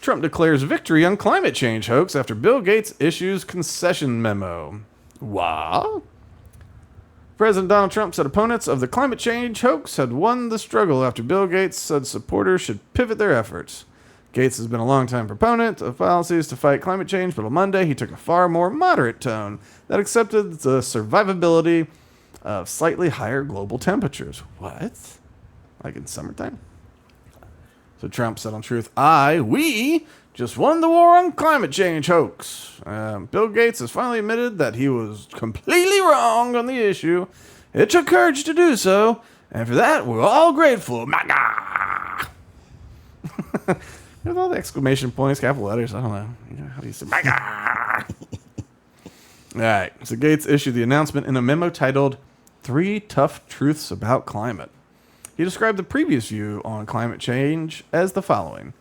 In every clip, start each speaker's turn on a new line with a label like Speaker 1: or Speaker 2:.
Speaker 1: Trump declares victory on climate change hoax after Bill Gates issues concession memo. What? President Donald Trump said opponents of the climate change hoax had won the struggle after Bill Gates said supporters should pivot their efforts. Gates has been a longtime proponent of policies to fight climate change, but on Monday he took a far more moderate tone that accepted the survivability of slightly higher global temperatures. What? Like in summertime? So Trump said on Truth, we just won the war on climate change hoax. Bill Gates has finally admitted that he was completely wrong on the issue. It took courage to do so, and for that, we're all grateful. MAGA! With all the exclamation points, capital letters, I don't know. How do you say MAGA? All right, so Gates issued the announcement in a memo titled 3 Tough Truths About Climate. He described the previous view on climate change as the following.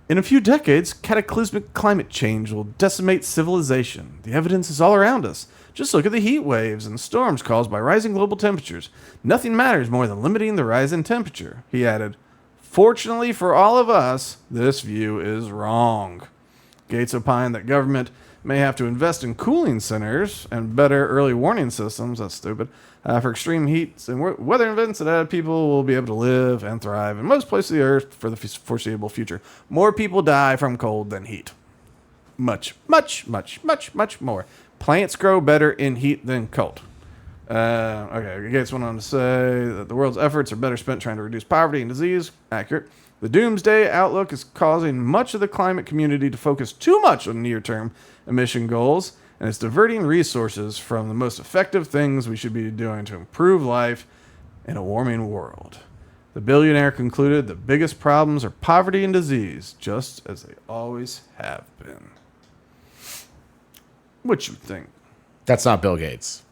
Speaker 1: In a few decades, cataclysmic climate change will decimate civilization. The evidence is all around us. Just look at the heat waves and storms caused by rising global temperatures. Nothing matters more than limiting the rise in temperature. He added, fortunately for all of us, this view is wrong. Gates opined that government may have to invest in cooling centers and better early warning systems, that's stupid, for extreme heats and weather events that people will be able to live and thrive in most places of the earth for the foreseeable future. More people die from cold than heat. Much more. Plants grow better in heat than cold. Okay, Gates went on to say that the world's efforts are better spent trying to reduce poverty and disease. Accurate. The doomsday outlook is causing much of the climate community to focus too much on near-term emission goals, and it's diverting resources from the most effective things we should be doing to improve life in a warming world. The billionaire concluded the biggest problems are poverty and disease, just as they always have been. What you think?
Speaker 2: That's not Bill Gates.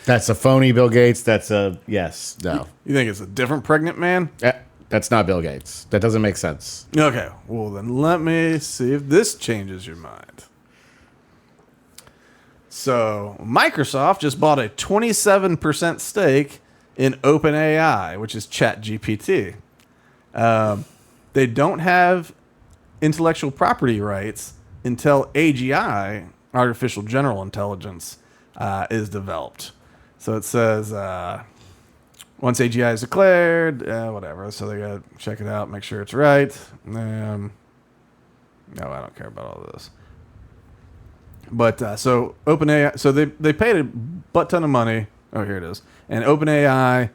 Speaker 2: That's a phony Bill Gates. That's a yes, no.
Speaker 1: You think it's a different pregnant man?
Speaker 2: That's not Bill Gates. That doesn't make sense.
Speaker 1: Okay, well then let me see if this changes your mind. So Microsoft just bought a 27% stake in OpenAI, which is ChatGPT. They don't have intellectual property rights until AGI, artificial general intelligence, is developed. So it says once AGI is declared, whatever. So they got to check it out, make sure it's right. No, I don't care about all this. But so OpenAI, so they paid a butt ton of money. Oh, here it is. And OpenAI,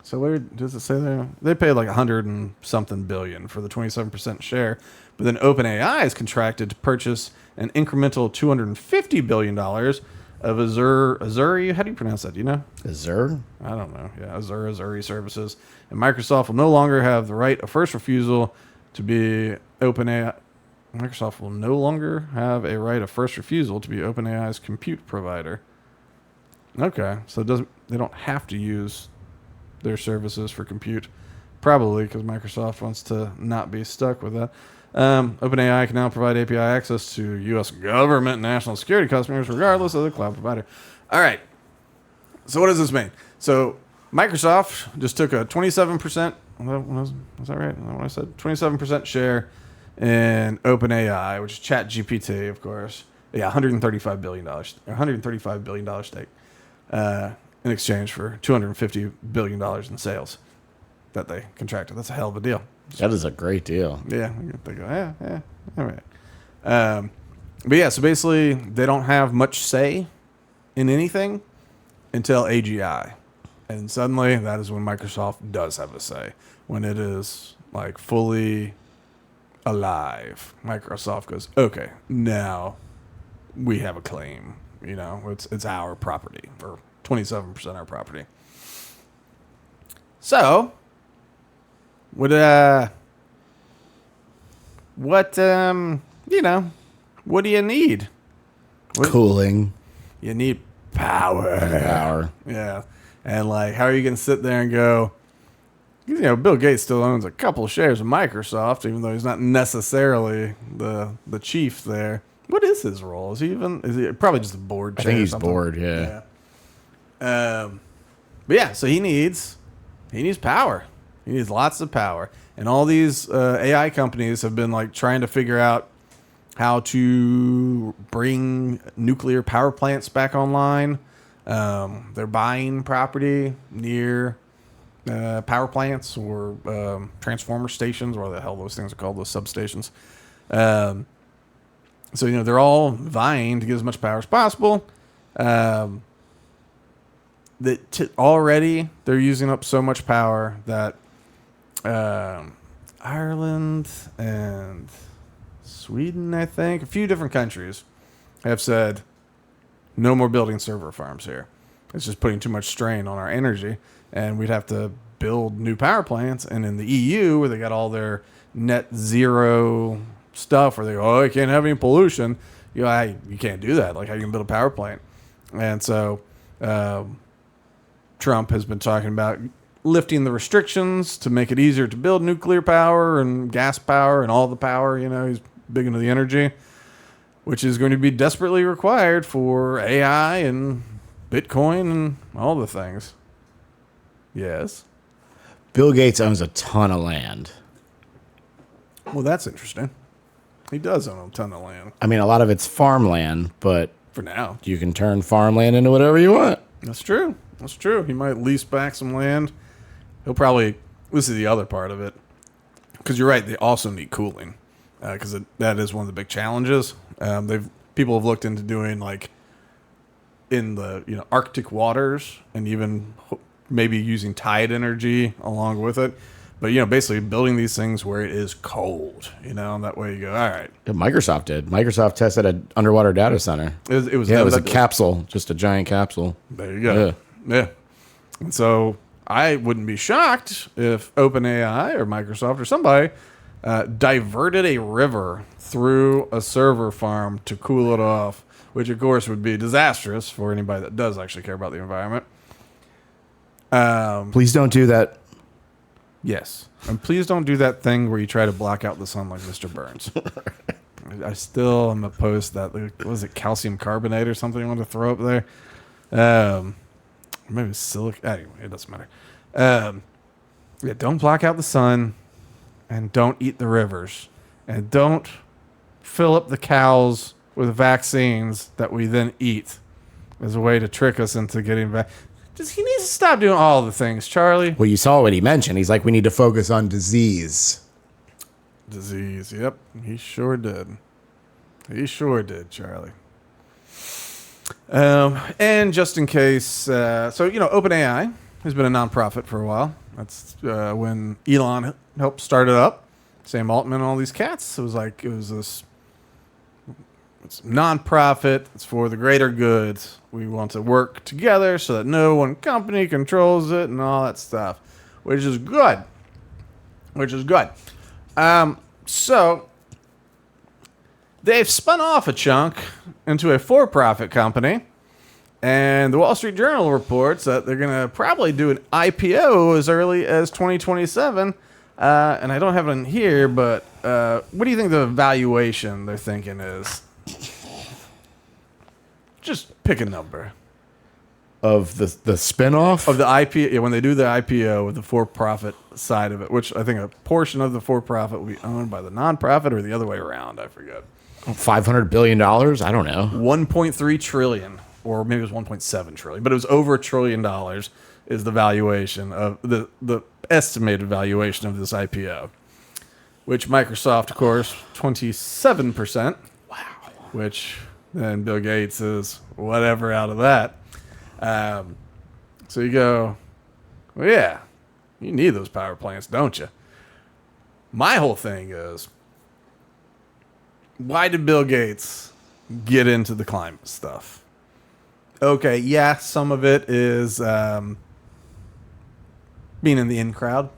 Speaker 1: so where does it say there? They paid like 100 and something billion for the 27% share. But then OpenAI is contracted to purchase an incremental $250 billion of Azure. How do you pronounce that? Do you know?
Speaker 2: Azure?
Speaker 1: I don't know. Yeah, Azure services. And Microsoft will no longer have the right of first refusal to be OpenAI. Microsoft will no longer have a right of first refusal to be OpenAI's compute provider. Okay, so they don't have to use their services for compute, probably because Microsoft wants to not be stuck with that. OpenAI can now provide API access to U.S. government and national security customers regardless of the cloud provider. All right, so what does this mean? So Microsoft just took a 27%, was that right? Is that what I said? 27% share in OpenAI, which is ChatGPT, of course. Yeah, $135 billion stake in exchange for $250 billion in sales that they contracted. That's a hell of a deal.
Speaker 2: That is a great deal.
Speaker 1: Yeah, they go, yeah, all right. But yeah, so basically they don't have much say in anything until AGI. And suddenly that is when Microsoft does have a say. When it is like fully alive, Microsoft goes, okay, now we have a claim. You know, it's our property, or 27% our property. So, what do you need?
Speaker 2: Cooling.
Speaker 1: You need power. Yeah. And like, how are you going to sit there and go, you know, Bill Gates still owns a couple of shares of Microsoft, even though he's not necessarily the chief there. What is his role? Is he probably just a board chair?
Speaker 2: I think he's bored, yeah.
Speaker 1: But yeah, so he needs power. He needs lots of power. And all these AI companies have been like trying to figure out how to bring nuclear power plants back online. They're buying property near power plants or transformer stations, or what the hell those things are called, those substations. So, they're all vying to get as much power as possible. Already they're using up so much power that Ireland and Sweden, I think, a few different countries have said no more building server farms here. It's just putting too much strain on our energy, and we'd have to build new power plants. And in the EU, where they got all their net zero stuff, where they go, oh, you can't have any pollution. You can't do that. Like, how you can build a power plant? And so Trump has been talking about lifting the restrictions to make it easier to build nuclear power and gas power and all the power. He's big into the energy, which is going to be desperately required for AI and Bitcoin and all the things. Yes.
Speaker 2: Bill Gates owns a ton of land.
Speaker 1: Well, that's interesting. He does own a ton of land.
Speaker 2: I mean, a lot of it's farmland, but
Speaker 1: for now,
Speaker 2: you can turn farmland into whatever you want.
Speaker 1: That's true. That's true. He might lease back some land. He'll probably, this is the other part of it, because you're right, they also need cooling, because that is one of the big challenges. People have looked into doing, like, in the Arctic waters, and even maybe using tide energy along with it. But, basically building these things where it is cold, and that way you go, all right.
Speaker 2: Microsoft did. Microsoft tested an underwater data center.
Speaker 1: It was
Speaker 2: a capsule, just a giant capsule.
Speaker 1: There you go. Yeah. And so I wouldn't be shocked if OpenAI or Microsoft or somebody diverted a river through a server farm to cool it off, which, of course, would be disastrous for anybody that does actually care about the environment.
Speaker 2: Please don't do that.
Speaker 1: Yes. And please don't do that thing where you try to block out the sun like Mr. Burns. I still am opposed to that. What was it, calcium carbonate or something you want to throw up there? Maybe silica. Anyway, it doesn't matter. Don't block out the sun, and don't eat the rivers, and don't fill up the cows with vaccines that we then eat as a way to trick us into getting back. He needs to stop doing all the things, Charlie.
Speaker 2: Well, you saw what he mentioned. He's like, we need to focus on disease.
Speaker 1: Disease, yep. He sure did. He sure did, Charlie. And just in case, OpenAI has been a nonprofit for a while. That's when Elon helped start it up. Sam Altman and all these cats. It was this. It's nonprofit. It's for the greater good. We want to work together so that no one company controls it and all that stuff, which is good. So they've spun off a chunk into a for-profit company, and the Wall Street Journal reports that they're going to probably do an IPO as early as 2027. And I don't have it in here, but what do you think the valuation they're thinking is? Just pick a number.
Speaker 2: Of the spinoff?
Speaker 1: Of the IPO, when they do the IPO with the for-profit side of it, which I think a portion of the for-profit will be owned by the nonprofit or the other way around, I forget.
Speaker 2: $500 billion? I don't know.
Speaker 1: 1.3 trillion, or maybe it was 1.7 trillion, but it was over $1 trillion is the valuation of the estimated valuation of this IPO, which Microsoft, of course, 27%. Wow. Which then Bill Gates is whatever out of that. So you go, well, yeah, you need those power plants, don't you? My whole thing is, why did Bill Gates get into the climate stuff? Okay, yeah, some of it is being in the in crowd.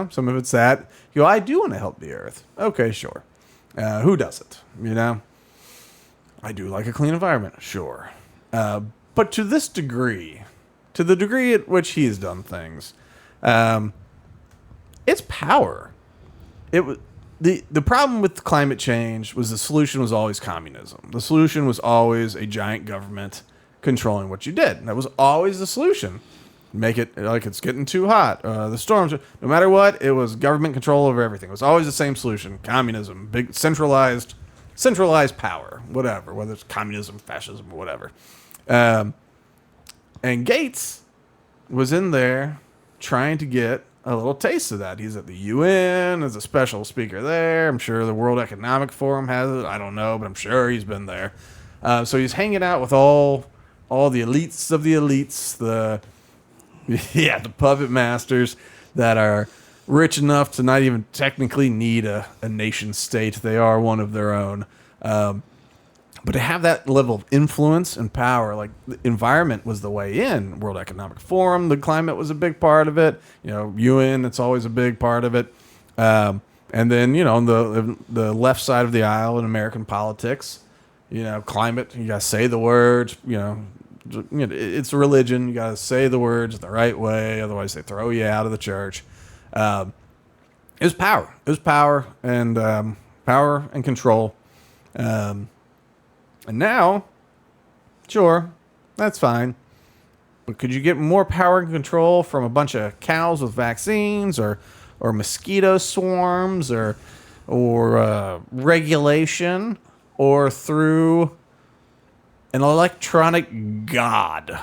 Speaker 1: Some of it's that. I do want to help the earth. Okay, sure. Who doesn't? I do like a clean environment. Sure. But to this degree, to the degree at which he's done things, it's power. The problem with climate change was the solution was always communism. The solution was always a giant government controlling what you did. And that was always the solution. make it like it's getting too hot. The storms, no matter what, it was government control over everything. It was always the same solution: communism, big centralized power, whatever, whether it's communism, fascism, or whatever. And Gates was in there trying to get a little taste of that. He's at the UN as a special speaker there. I'm sure the World Economic Forum has it. I don't know, but I'm sure he's been there. So he's hanging out with all the elites of the elites, the puppet masters that are rich enough to not even technically need a nation state. They are one of their own. But to have that level of influence and power, like the environment was the way in. World Economic Forum, the climate was a big part of it. UN, it's always a big part of it. And then, on the left side of the aisle in American politics, climate, you got to say the words, it's a religion. You got to say the words the right way. Otherwise, they throw you out of the church. It was power. It was power and control. And now, sure, that's fine. But could you get more power and control from a bunch of cows with vaccines or mosquito swarms or regulation or through an electronic god?